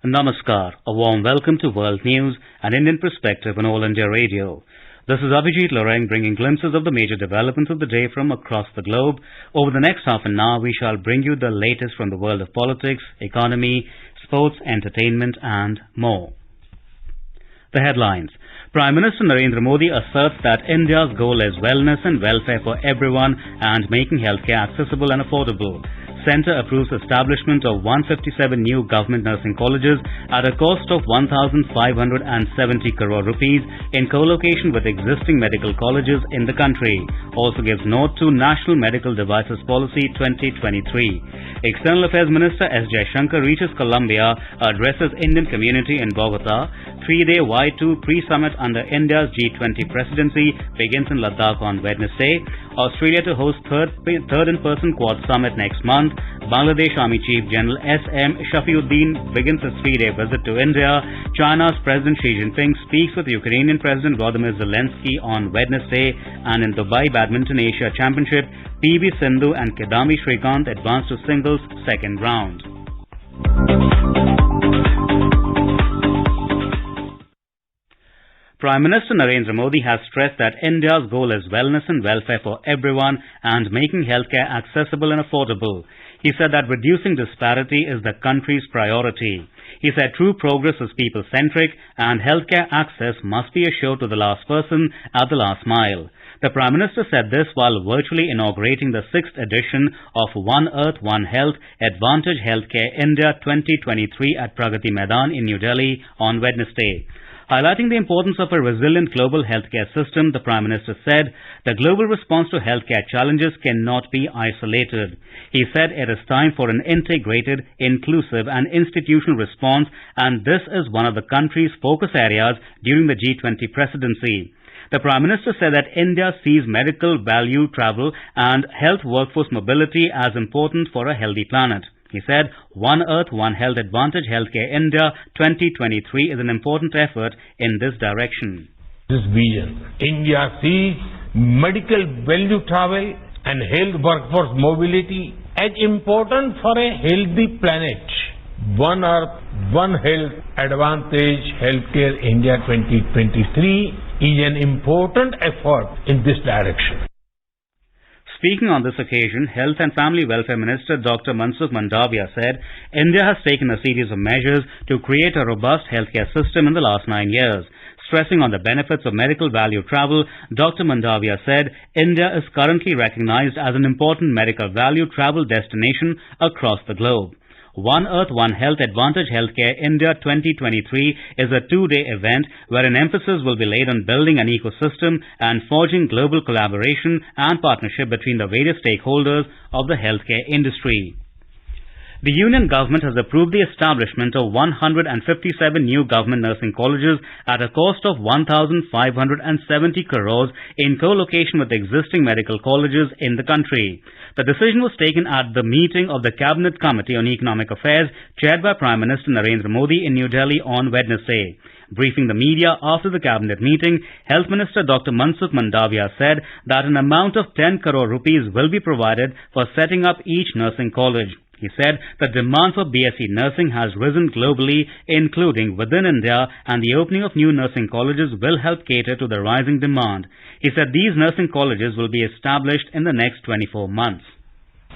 Namaskar, a warm welcome to World News, an Indian perspective on All India Radio. This is Abhijit Loreng bringing glimpses of the major developments of the day from across the globe. Over the next half an hour, we shall bring you the latest from the world of politics, economy, sports, entertainment and more. The headlines. Prime Minister Narendra Modi asserts that India's goal is wellness and welfare for everyone and making healthcare accessible and affordable. Centre approves establishment of 157 new government nursing colleges at a cost of 1,570 crore rupees in co-location with existing medical colleges in the country. Also gives note to National Medical Devices Policy 2023. External Affairs Minister S. Jaishankar reaches Colombia, addresses Indian community in Bogota. 3-day Y2 pre-summit under India's G20 presidency begins in Ladakh on Wednesday. Australia to host third in-person Quad summit next month. Bangladesh Army Chief General S.M. Shafiuddin begins his 3-day visit to India. China's President Xi Jinping speaks with Ukrainian President Volodymyr Zelensky on Wednesday. And in Dubai Badminton Asia Championship, PV Sindhu and Kidambi Srikanth advance to singles second round. Prime Minister Narendra Modi has stressed that India's goal is wellness and welfare for everyone and making healthcare accessible and affordable. He said that reducing disparity is the country's priority. He said true progress is people-centric and healthcare access must be assured to the last person at the last mile. The Prime Minister said this while virtually inaugurating the 6th edition of One Earth, One Health Advantage Healthcare India 2023 at Pragati Maidan in New Delhi on Wednesday. Highlighting the importance of a resilient global healthcare system, the Prime Minister said the global response to healthcare challenges cannot be isolated. He said it is time for an integrated, inclusive and institutional response, and this is one of the country's focus areas during the G20 presidency. The Prime Minister said that India sees medical value travel and health workforce mobility as important for a healthy planet. He said, One Earth, One Health Advantage Healthcare India 2023 is an important effort in this direction. This vision, India sees medical value travel and health workforce mobility as important for a healthy planet. One Earth, One Health Advantage Healthcare India 2023 is an important effort in this direction. Speaking on this occasion, Health and Family Welfare Minister Dr. Mansukh Mandavia said India has taken a series of measures to create a robust healthcare system in the last 9 years. Stressing on the benefits of medical value travel, Dr. Mandavia said India is currently recognized as an important medical value travel destination across the globe. One Earth, One Health Advantage Healthcare India 2023 is a 2-day event where an emphasis will be laid on building an ecosystem and forging global collaboration and partnership between the various stakeholders of the healthcare industry. The Union Government has approved the establishment of 157 new government nursing colleges at a cost of 1,570 crores in co-location with existing medical colleges in the country. The decision was taken at the meeting of the Cabinet Committee on Economic Affairs chaired by Prime Minister Narendra Modi in New Delhi on Wednesday. Briefing the media after the Cabinet meeting, Health Minister Dr. Mansukh Mandavia said that an amount of 10 crore rupees will be provided for setting up each nursing college. He said the demand for BSc nursing has risen globally, including within India, and the opening of new nursing colleges will help cater to the rising demand. He said these nursing colleges will be established in the next 24 months.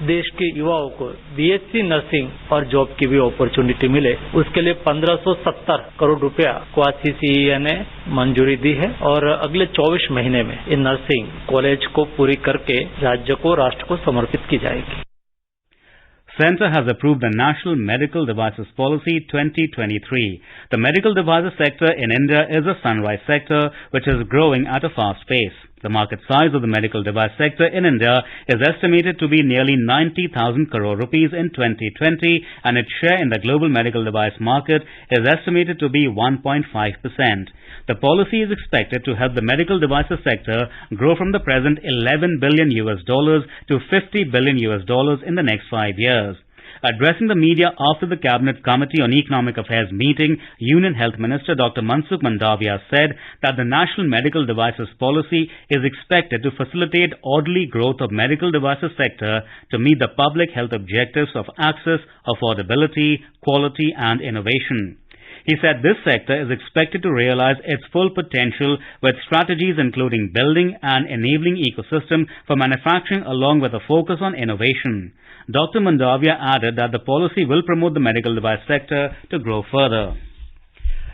देश के युवाओं को BSc nursing और job की भी opportunity मिले, उसके लिए 1570 करोड़ रुपया को CCEA ने मंजूरी दी है और अगले 24 महीने में इन नर्सिंग कॉलेज को पूरी करके राज्य को, राष्ट्र को समर्पित की जाएगी. Centre has approved the National Medical Devices Policy 2023. The medical devices sector in India is a sunrise sector which is growing at a fast pace. The market size of the medical device sector in India is estimated to be nearly 90,000 crore rupees in 2020 and its share in the global medical device market is estimated to be 1.5%. The policy is expected to help the medical devices sector grow from the present $11 billion to $50 billion in the next 5 years. Addressing the media after the Cabinet Committee on Economic Affairs meeting, Union Health Minister Dr. Mansukh Mandavia said that the National Medical Devices Policy is expected to facilitate orderly growth of medical devices sector to meet the public health objectives of access, affordability, quality and innovation. He said this sector is expected to realize its full potential with strategies including building an enabling ecosystem for manufacturing along with a focus on innovation. Dr. Mandavia added that the policy will promote the medical device sector to grow further.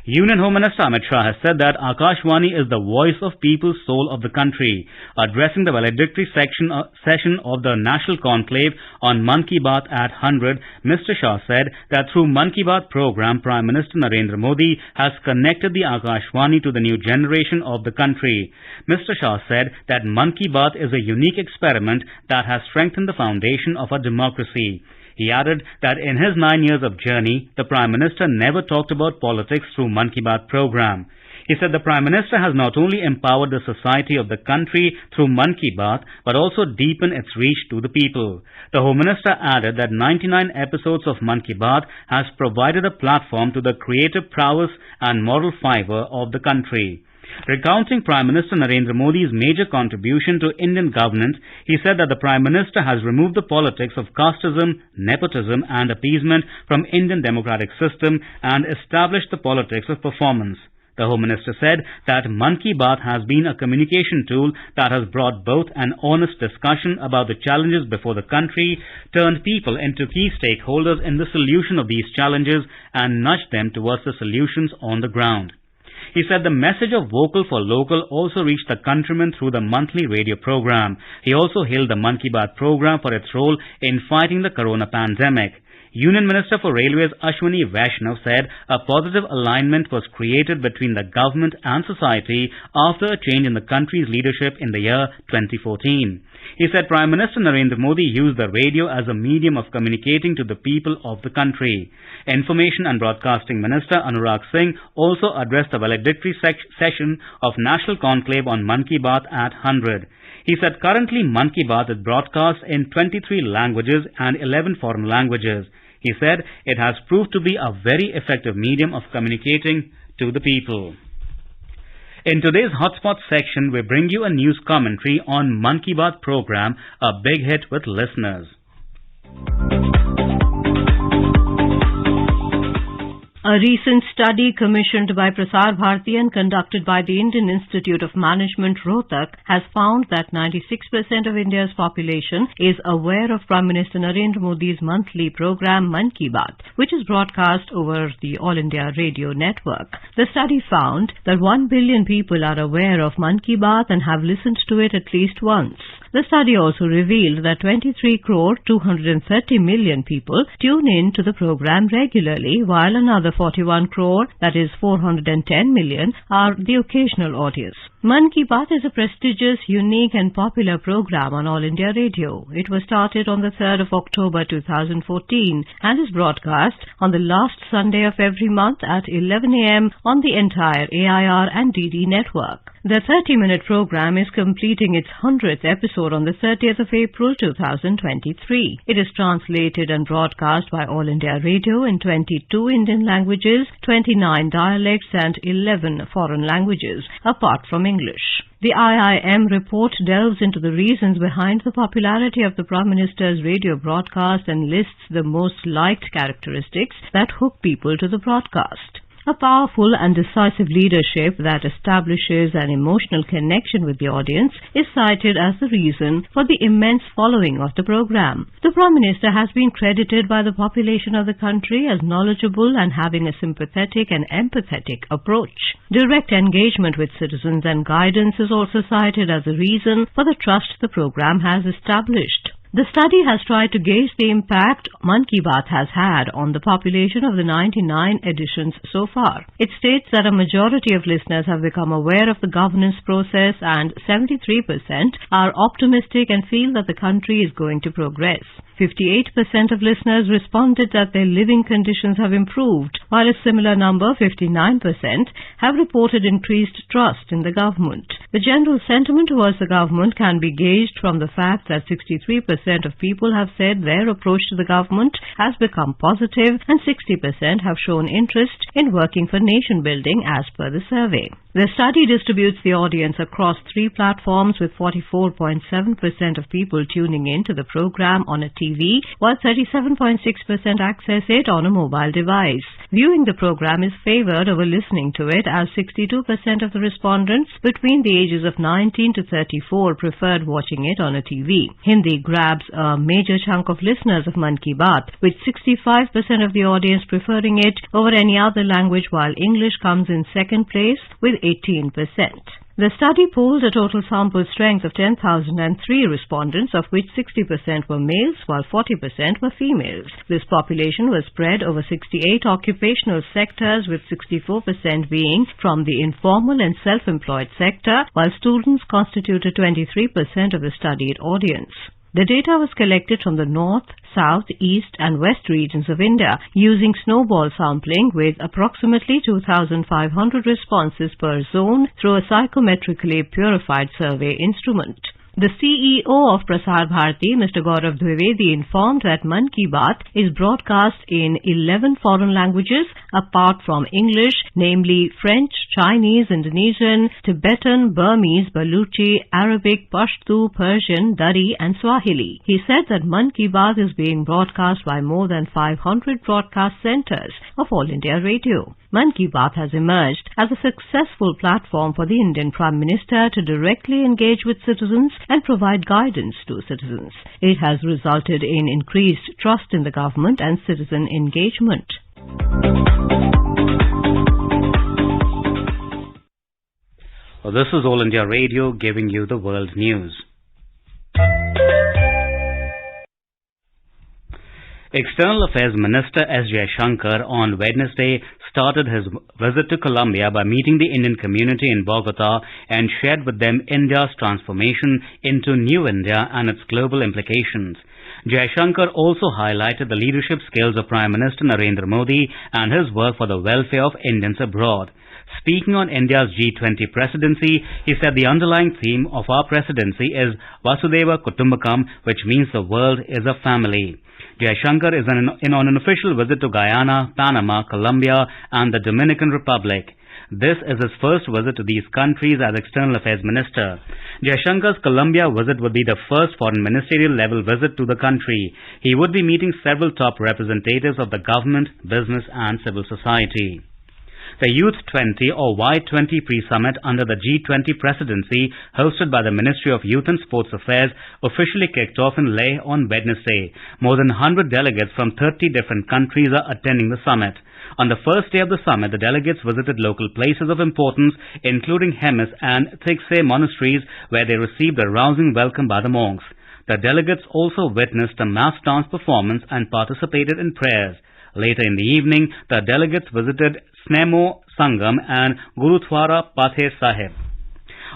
Union Home Minister Amit Shah has said that Akashvani is the voice of people's soul of the country. Addressing the valedictory session of the National Conclave on Mann Ki Baat at 100, Mr. Shah said that through Mann Ki Baat program, Prime Minister Narendra Modi has connected the Akashvani to the new generation of the country. Mr. Shah said that Mann Ki Baat is a unique experiment that has strengthened the foundation of our democracy. He added that in his 9 years of journey, the Prime Minister never talked about politics through Mann Ki Baat program. He said the Prime Minister has not only empowered the society of the country through Mann Ki Baat, but also deepened its reach to the people. The Home Minister added that 99 episodes of Mann Ki Baat has provided a platform to the creative prowess and moral fibre of the country. Recounting Prime Minister Narendra Modi's major contribution to Indian governance, he said that the Prime Minister has removed the politics of casteism, nepotism and appeasement from Indian democratic system and established the politics of performance. The Home Minister said that Mann Ki Baat has been a communication tool that has brought both an honest discussion about the challenges before the country, turned people into key stakeholders in the solution of these challenges and nudged them towards the solutions on the ground. He said the message of vocal for local also reached the countrymen through the monthly radio program. He also hailed the Mann Ki Baat program for its role in fighting the corona pandemic. Union Minister for Railways Ashwini Vaishnav said a positive alignment was created between the government and society after a change in the country's leadership in the year 2014. He said Prime Minister Narendra Modi used the radio as a medium of communicating to the people of the country. Information and Broadcasting Minister Anurag Singh also addressed the valedictory session of National Conclave on Mann Ki Baat at 100. He said currently Mann Ki Baat is broadcast in 23 languages and 11 foreign languages. He said it has proved to be a very effective medium of communicating to the people. In today's Hotspot section, we bring you a news commentary on Mann Ki Baat program, a big hit with listeners. A recent study commissioned by Prasar Bharati and conducted by the Indian Institute of Management, Rohtak, has found that 96% of India's population is aware of Prime Minister Narendra Modi's monthly program Mann Ki Baat, which is broadcast over the All India Radio Network. The study found that 1 billion people are aware of Mann Ki Baat and have listened to it at least once. The study also revealed that 23 crore 230 million people tune in to the program regularly, while another 41 crore, that is 410 million, are the occasional audience. Mann Ki Baat is a prestigious, unique and popular program on All India Radio. It was started on the 3rd of October 2014 and is broadcast on the last Sunday of every month at 11 a.m. on the entire AIR and DD network. The 30-minute program is completing its 100th episode on the 30th of April 2023. It is translated and broadcast by All India Radio in 22 Indian languages, 29 dialects and 11 foreign languages, apart from English. The IIM report delves into the reasons behind the popularity of the Prime Minister's radio broadcast and lists the most liked characteristics that hook people to the broadcast. A powerful and decisive leadership that establishes an emotional connection with the audience is cited as the reason for the immense following of the program. The Prime Minister has been credited by the population of the country as knowledgeable and having a sympathetic and empathetic approach. Direct engagement with citizens and guidance is also cited as a reason for the trust the program has established. The study has tried to gauge the impact Mann Ki Baat has had on the population of the 99 editions so far. It states that a majority of listeners have become aware of the governance process and 73% are optimistic and feel that the country is going to progress. 58% of listeners responded that their living conditions have improved, while a similar number, 59%, have reported increased trust in the government. The general sentiment towards the government can be gauged from the fact that 63% of people have said their approach to the government has become positive and 60% have shown interest in working for nation building as per the survey. The study distributes the audience across 3 platforms with 44.7% of people tuning in to the program on a TV, while 37.6% access it on a mobile device. Viewing the program is favored over listening to it, as 62% of the respondents between the ages of 19 to 34 preferred watching it on a TV. Hindi grabs a major chunk of listeners of Mann Ki Baat, with 65% of the audience preferring it over any other language, while English comes in second place with 18%. The study polled a total sample strength of 10,003 respondents, of which 60% were males while 40% were females. This population was spread over 68 occupational sectors, with 64% being from the informal and self-employed sector, while students constituted 23% of the studied audience. The data was collected from the north, south, east and west regions of India using snowball sampling with approximately 2,500 responses per zone through a psychometrically purified survey instrument. The CEO of Prasar Bharati, Mr. Gaurav Dwivedi, informed that Mann Ki Baat is broadcast in 11 foreign languages apart from English, namely French, Chinese, Indonesian, Tibetan, Burmese, Baluchi, Arabic, Pashto, Persian, Dari and Swahili. He said that Mann Ki Baat is being broadcast by more than 500 broadcast centres of All India Radio. Mann Ki Baat has emerged as a successful platform for the Indian Prime Minister to directly engage with citizens and provide guidance to citizens. It has resulted in increased trust in the government and citizen engagement. Well, this is All India Radio giving you the world news. External Affairs Minister S. Jaishankar on Wednesday started his visit to Colombia by meeting the Indian community in Bogota and shared with them India's transformation into New India and its global implications. Jaishankar also highlighted the leadership skills of Prime Minister Narendra Modi and his work for the welfare of Indians abroad. Speaking on India's G20 presidency, he said the underlying theme of our presidency is Vasudhaiva Kutumbakam, which means the world is a family. Jaishankar is on an official visit to Guyana, Panama, Colombia and the Dominican Republic. This is his first visit to these countries as External Affairs Minister. Jaishankar's Colombia visit would be the first foreign ministerial level visit to the country. He would be meeting several top representatives of the government, business and civil society. The Youth 20 or Y20 pre-summit under the G20 presidency hosted by the Ministry of Youth and Sports Affairs officially kicked off in Leh on Wednesday. More than 100 delegates from 30 different countries are attending the summit. On the first day of the summit, the delegates visited local places of importance, including Hemis and Thikse monasteries, where they received a rousing welcome by the monks. The delegates also witnessed a mass dance performance and participated in prayers. Later in the evening, the delegates visited Snemo Sangam and Gurudwara Pathe Sahib.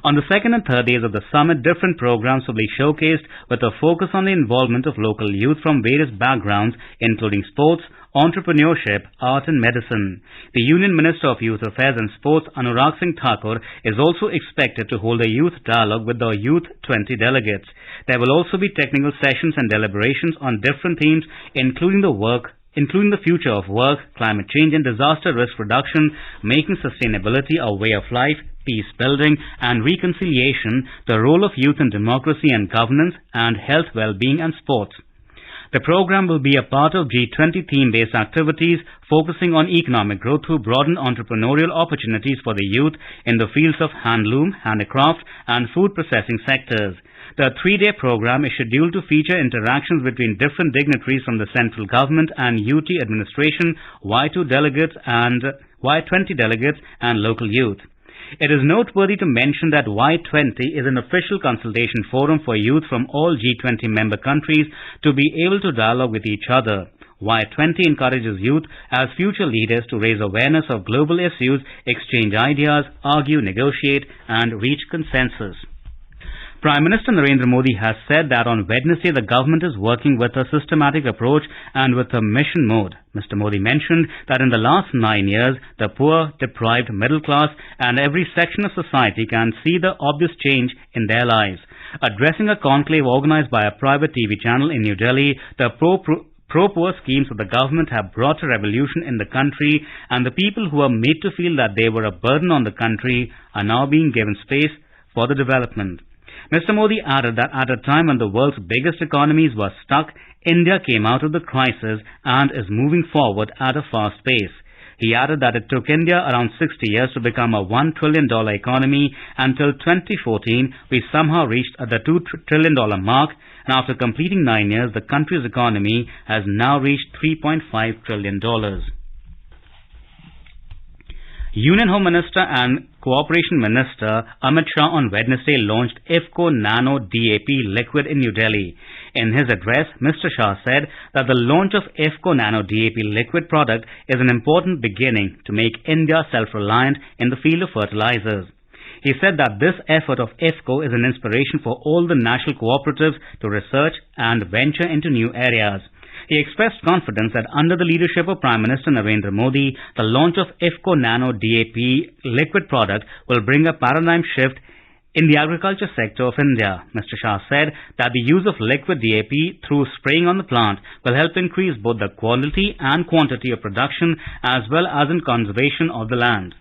On the second and third days of the summit, different programs will be showcased with a focus on the involvement of local youth from various backgrounds, including sports, entrepreneurship, art and medicine. The Union Minister of Youth Affairs and Sports, Anurag Singh Thakur, is also expected to hold a youth dialogue with the Youth 20 delegates. There will also be technical sessions and deliberations on different themes, including the future of work, climate change and disaster risk reduction, making sustainability a way of life, peace building and reconciliation, the role of youth in democracy and governance, and health, well-being and sports. The program will be a part of G20 theme-based activities focusing on economic growth through broadened entrepreneurial opportunities for the youth in the fields of handloom, handicraft and food processing sectors. The 3-day program is scheduled to feature interactions between different dignitaries from the central government and UT administration, Y20 delegates and local youth. It is noteworthy to mention that Y20 is an official consultation forum for youth from all G20 member countries to be able to dialogue with each other. Y20 encourages youth as future leaders to raise awareness of global issues, exchange ideas, argue, negotiate and reach consensus. Prime Minister Narendra Modi has said that on Wednesday the government is working with a systematic approach and with a mission mode. Mr. Modi mentioned that in the last 9 years, the poor, deprived, middle class and every section of society can see the obvious change in their lives. Addressing a conclave organized by a private TV channel in New Delhi, the pro-poor schemes of the government have brought a revolution in the country, and the people who were made to feel that they were a burden on the country are now being given space for the development. Mr. Modi added that at a time when the world's biggest economies were stuck, India came out of the crisis and is moving forward at a fast pace. He added that it took India around 60 years to become a $1 trillion economy. Until 2014, we somehow reached the $2 trillion mark, and after completing 9 years, the country's economy has now reached $3.5 trillion. Union Home Minister and Cooperation Minister Amit Shah on Wednesday launched IFFCO Nano DAP liquid in New Delhi. In his address, Mr. Shah said that the launch of IFFCO Nano DAP liquid product is an important beginning to make India self-reliant in the field of fertilizers. He said that this effort of IFFCO is an inspiration for all the national cooperatives to research and venture into new areas. He expressed confidence that under the leadership of Prime Minister Narendra Modi, the launch of IFFCO Nano DAP liquid product will bring a paradigm shift in the agriculture sector of India. Mr. Shah said that the use of liquid DAP through spraying on the plant will help increase both the quality and quantity of production as well as in conservation of the land.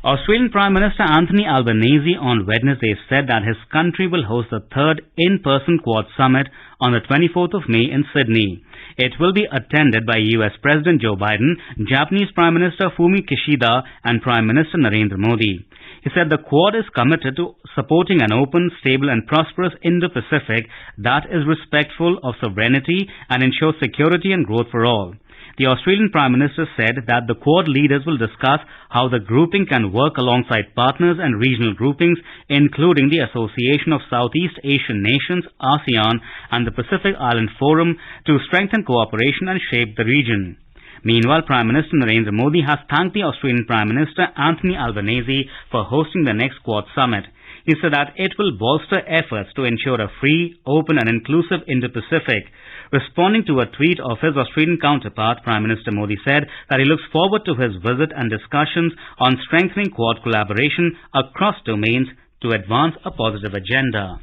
Australian Prime Minister Anthony Albanese on Wednesday said that his country will host the third in-person Quad Summit on the 24th of May in Sydney. It will be attended by US President Joe Biden, Japanese Prime Minister Fumio Kishida and Prime Minister Narendra Modi. He said the Quad is committed to supporting an open, stable and prosperous Indo-Pacific that is respectful of sovereignty and ensures security and growth for all. The Australian Prime Minister said that the Quad leaders will discuss how the grouping can work alongside partners and regional groupings, including the Association of Southeast Asian Nations, ASEAN, and the Pacific Island Forum, to strengthen cooperation and shape the region. Meanwhile, Prime Minister Narendra Modi has thanked the Australian Prime Minister Anthony Albanese for hosting the next Quad Summit. He said that it will bolster efforts to ensure a free, open and inclusive Indo-Pacific. Responding to a tweet of his Australian counterpart, Prime Minister Modi said that he looks forward to his visit and discussions on strengthening Quad collaboration across domains to advance a positive agenda.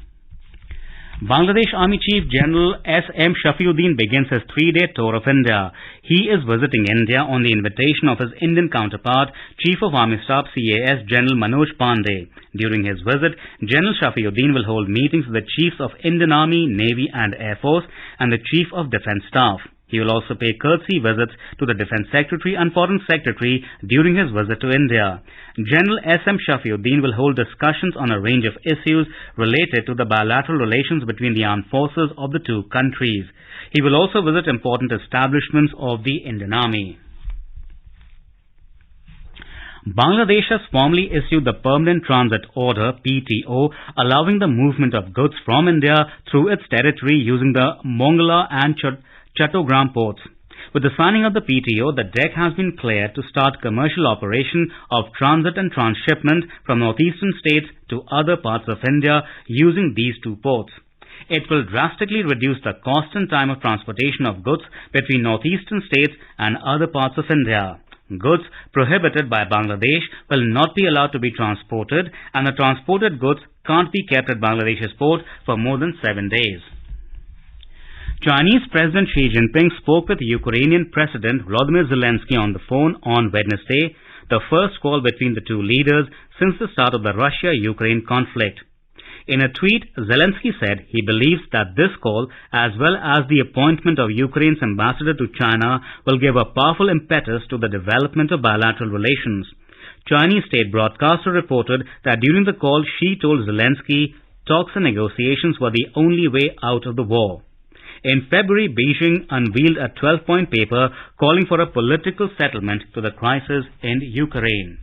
Bangladesh Army Chief General S.M. Shafiuddin begins his 3-day tour of India. He is visiting India on the invitation of his Indian counterpart, Chief of Army Staff CAS General Manoj Pandey. During his visit, General Shafiuddin will hold meetings with the Chiefs of Indian Army, Navy and Air Force and the Chief of Defence Staff. He will also pay courtesy visits to the Defence Secretary and Foreign Secretary during his visit to India. General S.M. Shafiuddin will hold discussions on a range of issues related to the bilateral relations between the armed forces of the two countries. He will also visit important establishments of the Indian Army. Bangladesh has formally issued the Permanent Transit Order, PTO, allowing the movement of goods from India through its territory using the Mongala and Chattogram ports. With the signing of the PTO, the deck has been cleared to start commercial operation of transit and transshipment from northeastern states to other parts of India using these two ports. It will drastically reduce the cost and time of transportation of goods between northeastern states and other parts of India. Goods prohibited by Bangladesh will not be allowed to be transported, and the transported goods can't be kept at Bangladesh's port for more than 7 days. Chinese President Xi Jinping spoke with Ukrainian President Volodymyr Zelensky on the phone on Wednesday, the first call between the two leaders since the start of the Russia-Ukraine conflict. In a tweet, Zelensky said he believes that this call, as well as the appointment of Ukraine's ambassador to China, will give a powerful impetus to the development of bilateral relations. Chinese state broadcaster reported that during the call, Xi told Zelensky talks and negotiations were the only way out of the war. In February, Beijing unveiled a 12-point paper calling for a political settlement to the crisis in Ukraine.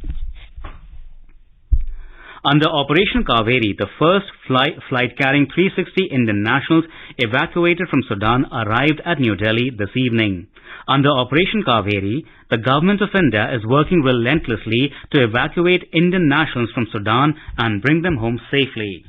Under Operation Kaveri, the first flight carrying 360 Indian nationals evacuated from Sudan arrived at New Delhi this evening. Under Operation Kaveri, the Government of India is working relentlessly to evacuate Indian nationals from Sudan and bring them home safely.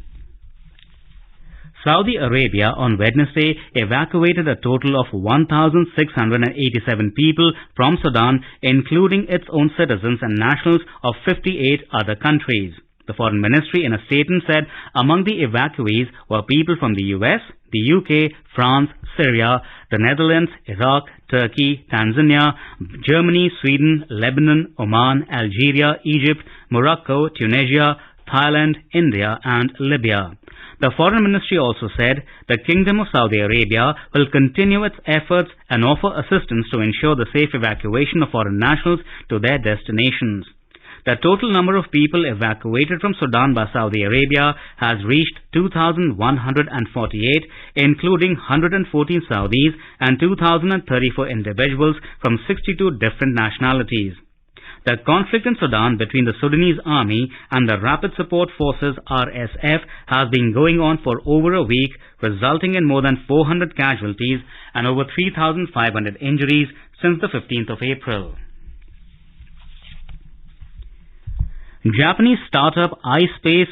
Saudi Arabia on Wednesday evacuated a total of 1,687 people from Sudan, including its own citizens and nationals of 58 other countries. The Foreign Ministry in a statement said among the evacuees were people from the US, the UK, France, Syria, the Netherlands, Iraq, Turkey, Tanzania, Germany, Sweden, Lebanon, Oman, Algeria, Egypt, Morocco, Tunisia, Thailand, India and Libya. The Foreign Ministry also said the Kingdom of Saudi Arabia will continue its efforts and offer assistance to ensure the safe evacuation of foreign nationals to their destinations. The total number of people evacuated from Sudan by Saudi Arabia has reached 2,148, including 114 Saudis and 2,034 individuals from 62 different nationalities. The conflict in Sudan between the Sudanese army and the Rapid Support Forces RSF has been going on for over a week, resulting in more than 400 casualties and over 3,500 injuries since the 15th of April. Japanese startup Ispace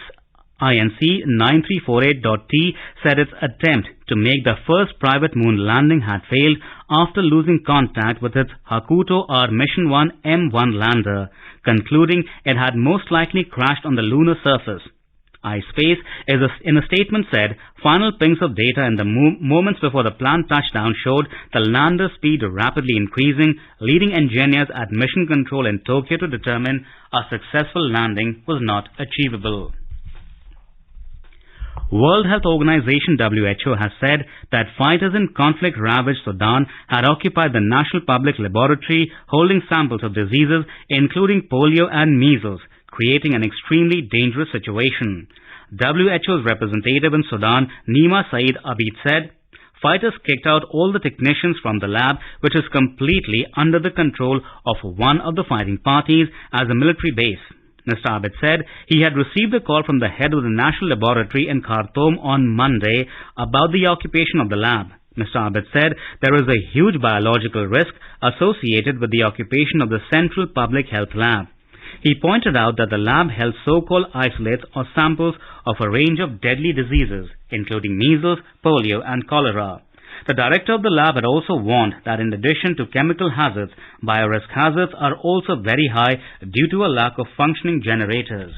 Inc. 9348.T said its attempt to make the first private moon landing had failed after losing contact with its Hakuto R Mission 1 M1 lander, concluding it had most likely crashed on the lunar surface. Ispace in a statement said final pings of data in the moments before the planned touchdown showed the lander speed rapidly increasing, leading engineers at Mission Control in Tokyo to determine a successful landing was not achievable. World Health Organization WHO has said that fighters in conflict-ravaged Sudan had occupied the National Public Laboratory holding samples of diseases including polio and measles, creating an extremely dangerous situation. WHO's representative in Sudan, Nima Saeed Abid, said, fighters kicked out all the technicians from the lab, which is completely under the control of one of the fighting parties as a military base. Mr. Abid said he had received a call from the head of the National Laboratory in Khartoum on Monday about the occupation of the lab. Mr. Abid said there is a huge biological risk associated with the occupation of the Central Public Health Lab. He pointed out that the lab held so-called isolates or samples of a range of deadly diseases, including measles, polio and cholera. The director of the lab had also warned that in addition to chemical hazards, biorisk hazards are also very high due to a lack of functioning generators.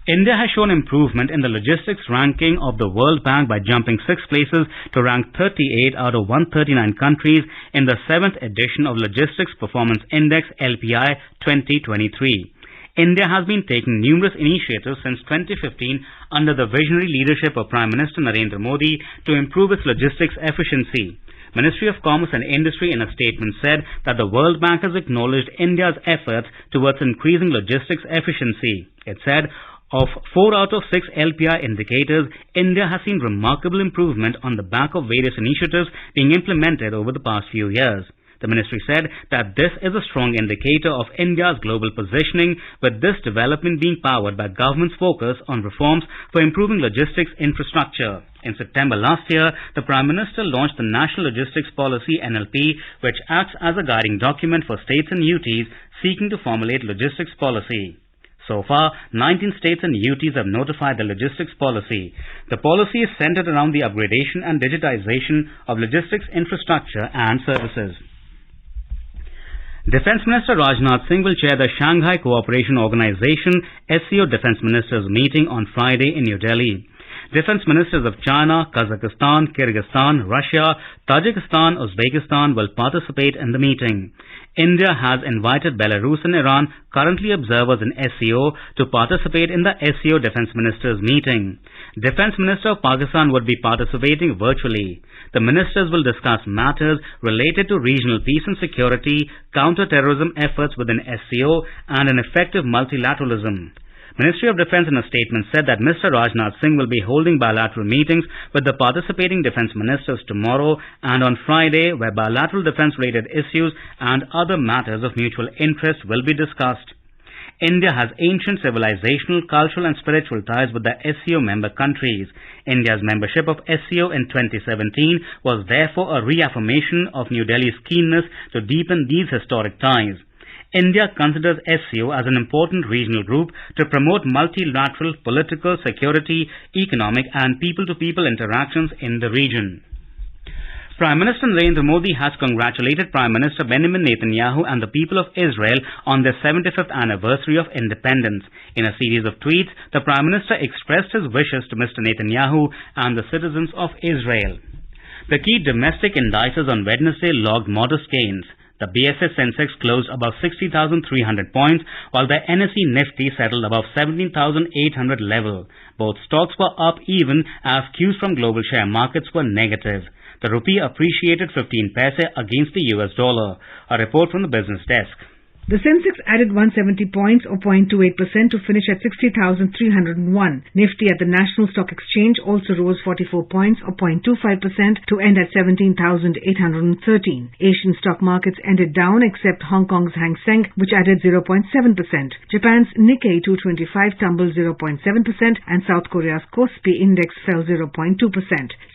India has shown improvement in the logistics ranking of the World Bank by jumping 6 places to rank 38 out of 139 countries in the 7th edition of Logistics Performance Index LPI 2023. India has been taking numerous initiatives since 2015 under the visionary leadership of Prime Minister Narendra Modi to improve its logistics efficiency. Ministry of Commerce and Industry in a statement said that the World Bank has acknowledged India's efforts towards increasing logistics efficiency. It said, of 4 out of 6 LPI indicators, India has seen remarkable improvement on the back of various initiatives being implemented over the past few years. The ministry said that this is a strong indicator of India's global positioning, with this development being powered by government's focus on reforms for improving logistics infrastructure. In September last year, the Prime Minister launched the National Logistics Policy NLP, which acts as a guiding document for states and UTs seeking to formulate logistics policy. So far, 19 states and UTs have notified the logistics policy. The policy is centered around the upgradation and digitization of logistics infrastructure and services. Defence Minister Rajnath Singh will chair the Shanghai Cooperation Organisation SCO Defence Ministers meeting on Friday in New Delhi. Defence Ministers of China, Kazakhstan, Kyrgyzstan, Russia, Tajikistan, Uzbekistan will participate in the meeting. India has invited Belarus and Iran, currently observers in SCO, to participate in the SCO Defence Ministers meeting. Defence Minister of Pakistan would be participating virtually. The ministers will discuss matters related to regional peace and security, counter-terrorism efforts within SCO, and an effective multilateralism. Ministry of Defence in a statement said that Mr. Rajnath Singh will be holding bilateral meetings with the participating defence ministers tomorrow and on Friday, where bilateral defence-related issues and other matters of mutual interest will be discussed. India has ancient civilizational, cultural and spiritual ties with the SCO member countries. India's membership of SCO in 2017 was therefore a reaffirmation of New Delhi's keenness to deepen these historic ties. India considers SCO as an important regional group to promote multilateral political, security, economic and people-to-people interactions in the region. Prime Minister Narendra Modi has congratulated Prime Minister Benjamin Netanyahu and the people of Israel on their 75th anniversary of independence. In a series of tweets, the Prime Minister expressed his wishes to Mr. Netanyahu and the citizens of Israel. The key domestic indices on Wednesday logged modest gains. The BSS Sensex closed above 60,300 points, while the NSE Nifty settled above 17,800 level. Both stocks were up even as cues from global share markets were negative. The rupee appreciated 15 paise against the US dollar. A report from the business desk. The Sensex added 170 points or 0.28% to finish at 60,301. Nifty at the National Stock Exchange also rose 44 points or 0.25% to end at 17,813. Asian stock markets ended down except Hong Kong's Hang Seng, which added 0.7%. Japan's Nikkei 225 tumbled 0.7% and South Korea's Kospi index fell 0.2%.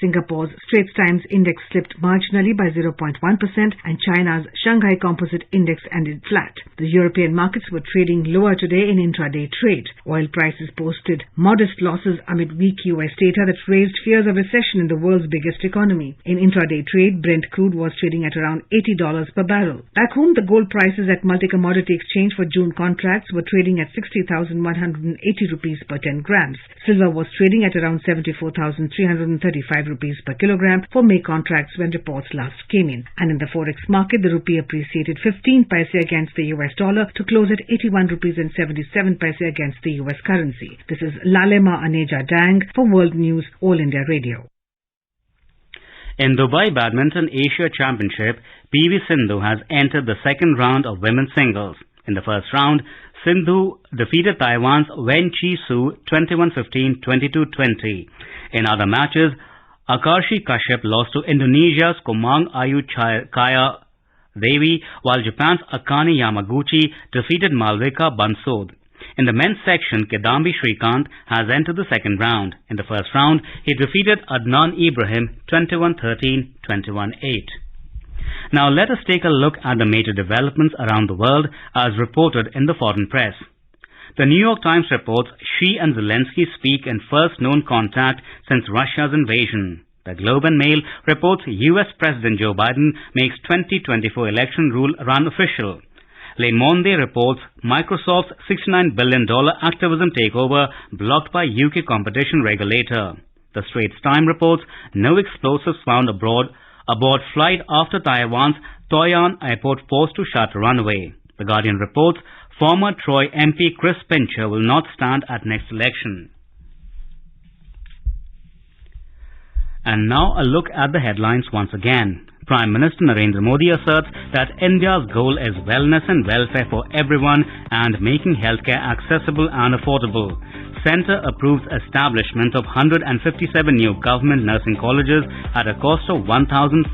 Singapore's Straits Times index slipped marginally by 0.1% and China's Shanghai Composite index ended flat. The European markets were trading lower today in intraday trade. Oil prices posted modest losses amid weak US data that raised fears of recession in the world's biggest economy. In intraday trade, Brent crude was trading at around $80 per barrel. Back home, the gold prices at multi-commodity exchange for June contracts were trading at 60,180 rupees per 10 grams. Silver was trading at around 74,335 rupees per kilogram for May contracts when reports last came in. And in the forex market, the rupee appreciated 15 paise against the US dollar to close at 81 rupees and 77 paise against the US currency. This is Lalema Aneja Dang for World News All India Radio. In Dubai Badminton Asia Championship, PV Sindhu has entered the second round of women's singles. In the first round, Sindhu defeated Taiwan's Wen Chi Su 21-15, 22-20. In other matches, Akarshi Kashyap lost to Indonesia's Komang Ayu Kaya Devi, while Japan's Akane Yamaguchi defeated Malvika Bansod. In the men's section, Kidambi Shrikant has entered the second round. In the first round, he defeated Adnan Ibrahim 21-13, 21-8. Now let us take a look at the major developments around the world as reported in the foreign press. The New York Times reports Xi and Zelensky speak in first known contact since Russia's invasion. The Globe and Mail reports US President Joe Biden makes 2024 election rule run official. Le Monde reports Microsoft's $69 billion Activision takeover blocked by UK competition regulator. The Straits Times reports no explosives found aboard flight after Taiwan's Toyan airport forced to shut runway. The Guardian reports former Troy MP Chris Pincher will not stand at next election. And now a look at the headlines once again. Prime Minister Narendra Modi asserts that India's goal is wellness and welfare for everyone and making healthcare accessible and affordable. Centre approves establishment of 157 new government nursing colleges at a cost of 1,570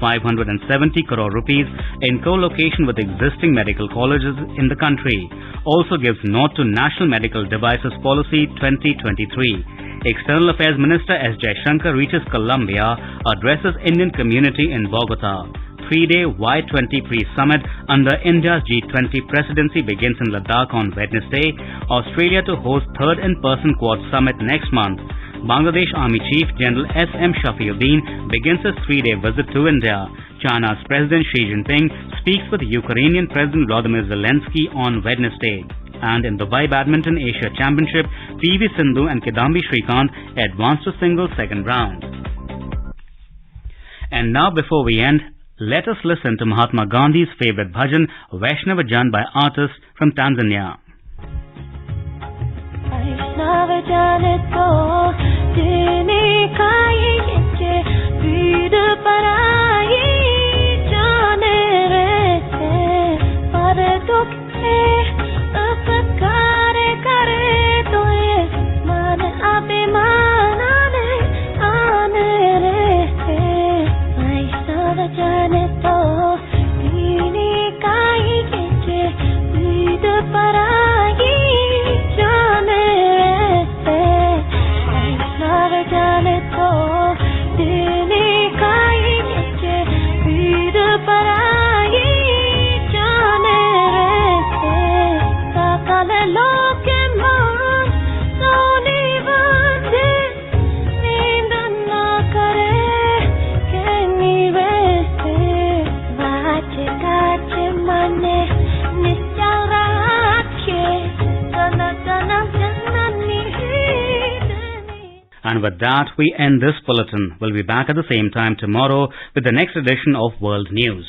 crore rupees in co-location with existing medical colleges in the country. Also gives nod to National Medical Devices Policy 2023. External Affairs Minister S. Jaishankar reaches Colombia, addresses Indian community in Bogota. 3-day Y20 pre-summit under India's G20 presidency begins in Ladakh on Wednesday. Australia to host third in-person Quad summit next month. Bangladesh Army Chief General S.M. Shafiuddin begins his 3-day visit to India. China's President Xi Jinping speaks with Ukrainian President Volodymyr Zelensky on Wednesday. And in Dubai Badminton Asia Championship, PV Sindhu and Kidambi Shrikant advanced to singles second round. And now before we end, let us listen to Mahatma Gandhi's favorite bhajan, Vaishnava Jan by artists from Tanzania. And with that, we end this bulletin. We'll be back at the same time tomorrow with the next edition of World News.